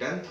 10th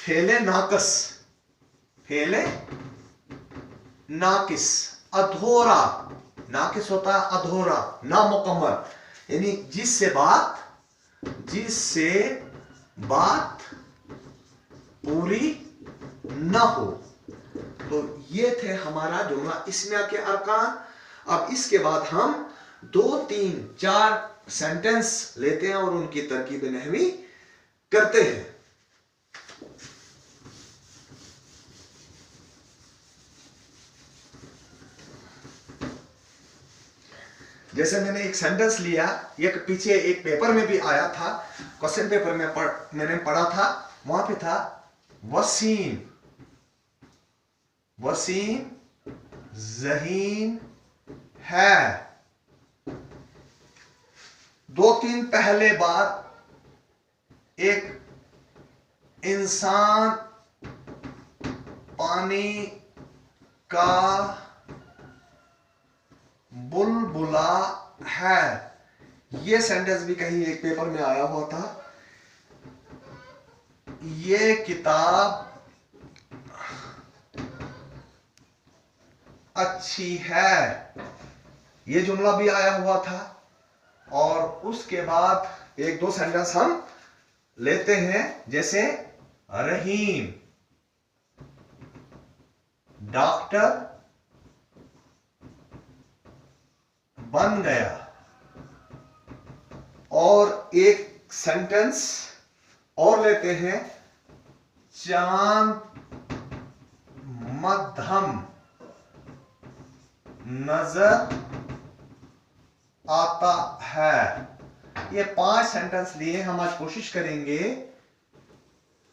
फेले नाकस, फेले नाकिस, अधूरा, नाकिस होता है अधूरा, नामुकम्मल, यानी जिससे बात पूरी न हो। तो ये थे हमारा जुमला इस्मिया के अरकान। अब इसके बाद हम 2, 3, 4 सेंटेंस लेते हैं और उनकी तरकीब नहवी करते हैं। जैसे मैंने एक सेंटेंस लिया, एक पीछे एक पेपर में भी आया था, क्वेश्चन पेपर में मैंने पढ़ा था, वहां पे था वसीम, वसीम ज़हीन है। 2-3 पहले बार एक इंसान पानी का बुलबुला है। ये सेंटेंस भी कहीं एक पेपर में आया हुआ था। ये किताब अच्छी है, ये जुमला भी आया हुआ था। और उसके बाद 1-2 सेंटेंस हम लेते हैं, जैसे रहीम डॉक्टर बन गया। और एक सेंटेंस और लेते हैं, चांद मध्यम नजर आता है। ये 5 सेंटेंस लिए हम आज कोशिश करेंगे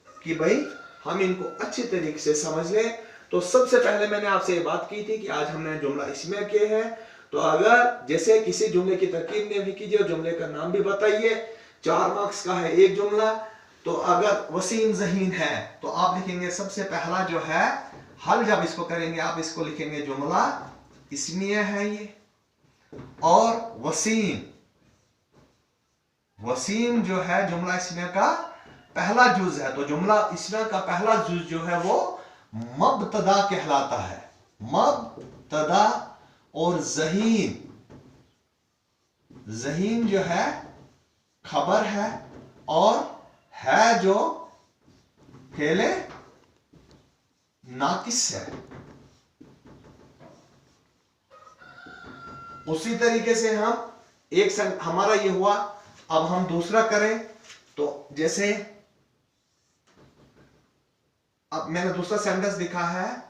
कि भाई हम इनको अच्छी तरीके से समझ लें। तो सबसे पहले मैंने आपसे ये बात की थी कि आज हमने जुमला इस्मिया किए हैं। तो अगर जैसे किसी जुमले की तरकीब ने भी कीजिए और जुमले का नाम भी बताइए, 4 मार्क्स का है एक जुमला। तो अगर वसीम ज़हीन है तो आप लिखेंगे सबसे पहला जो है हल, जब इसको करेंगे आप इसको लिखेंगे जुमला इस्मिया है ये। और वसीम जो है जुमला इस्मिया का पहला जुज है। तो जुमला इस्मिया का पहला जुज जो है वो मब्तदा कहलाता है, मब्तदा। और ज़हीन जो है खबर है, और है जो फेले नाकिस है। उसी तरीके से हम हमारा ये हुआ। अब हम दूसरा करें तो जैसे अब मैंने दूसरा सेंटेंस लिखा है,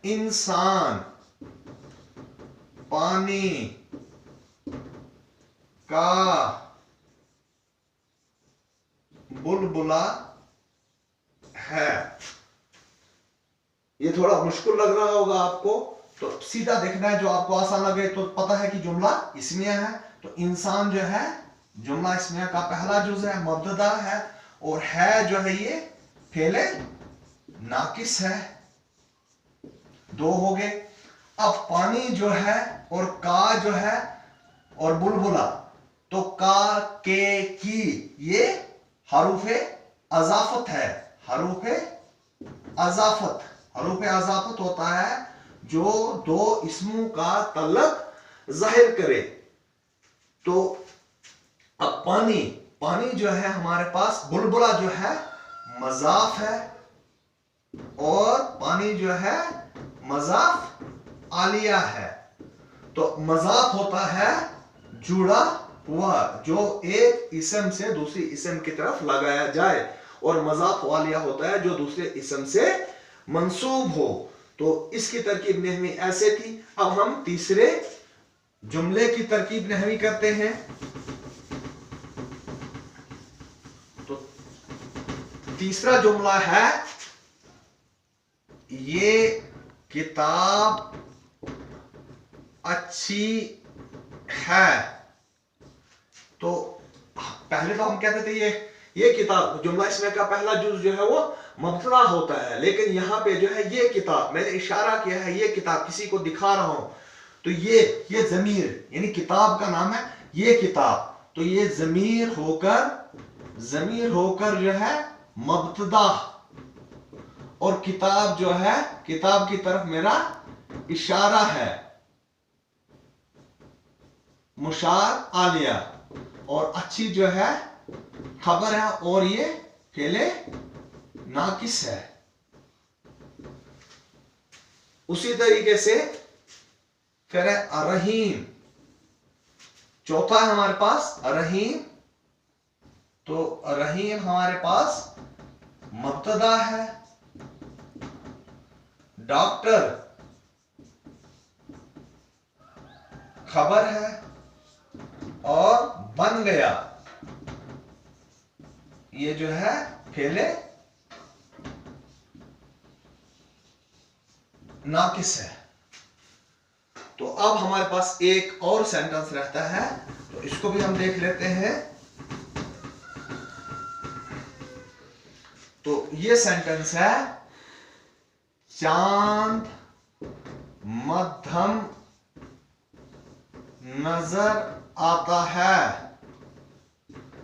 इंसान पानी का बुलबुला है। ये थोड़ा मुश्किल लग रहा होगा आपको, तो सीधा देखना है, जो आपको आसान लगे। तो पता है कि जुमला इस्मिया है, तो इंसान जो है जुमला इस्मिया का पहला जुज है, मुब्तदा है। और है जो है ये फेले नाकिस है। 2 हो गए। अब पानी जो है और का जो है और बुलबुला, तो का, के, की, ये हरूफे अजाफत है। हरूफे अजाफत होता है जो 2 इस्मों का तल्लक जाहिर करे। तो अब पानी जो है हमारे पास, बुलबुला जो है मजाफ है, और पानी जो है मजाफ आलिया है। तो मजाफ होता है जुड़ा हुआ, जो एक इसम से दूसरी इसम की तरफ लगाया जाए, और मजाफ आलिया होता है जो दूसरे इसम से मंसूब हो। तो इसकी तरकीब नहवी ऐसे थी। अब हम तीसरे जुमले की तरकीब नहवी करते हैं। तो तीसरा जुमला है, ये किताब अच्छी है। तो पहले तो हम कहते थे ये किताब, जुमला इसमें का पहला जुज जो है वो मुब्तदा होता है, लेकिन यहां पे जो है ये किताब, मैंने इशारा किया है ये किताब, किसी को दिखा रहा हूं, तो ये जमीर, यानी किताब का नाम है ये किताब, तो ये जमीर होकर जो है मब्तदा, और किताब जो है, किताब की तरफ मेरा इशारा है, मुशार आलिया, और अच्छी जो है खबर है, और ये फेले नाकिस है। उसी तरीके से फिर है रहीम, चौथा है हमारे पास रहीम। तो रहीम हमारे पास मुब्तदा है, डॉक्टर खबर है, और बन गया ये जो है फेले नाकिस है। तो अब हमारे पास एक और सेंटेंस रहता है, तो इसको भी हम देख लेते हैं। तो ये सेंटेंस है, चांद मध्यम नजर आता है।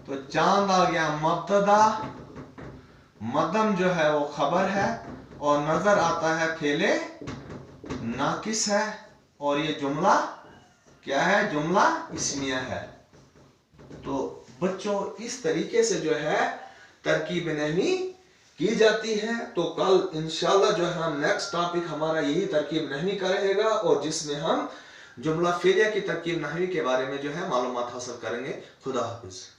तो चांद आ गया मुब्तदा, मध्यम जो है वो खबर है, और नजर आता है फेले नाकिस है, और ये जुमला क्या है, जुमला इस्मिया है। तो बच्चों इस तरीके से जो है तरकीब नहवी की जाती है। तो कल इंशाल्लाह जो है हम नेक्स्ट टॉपिक हमारा यही तरकीब नहवी का रहेगा, और जिसमें हम जुमला फेलिया की तरकीब नहवी के बारे में जो है मालूमात हासिल करेंगे। खुदा हाफिज।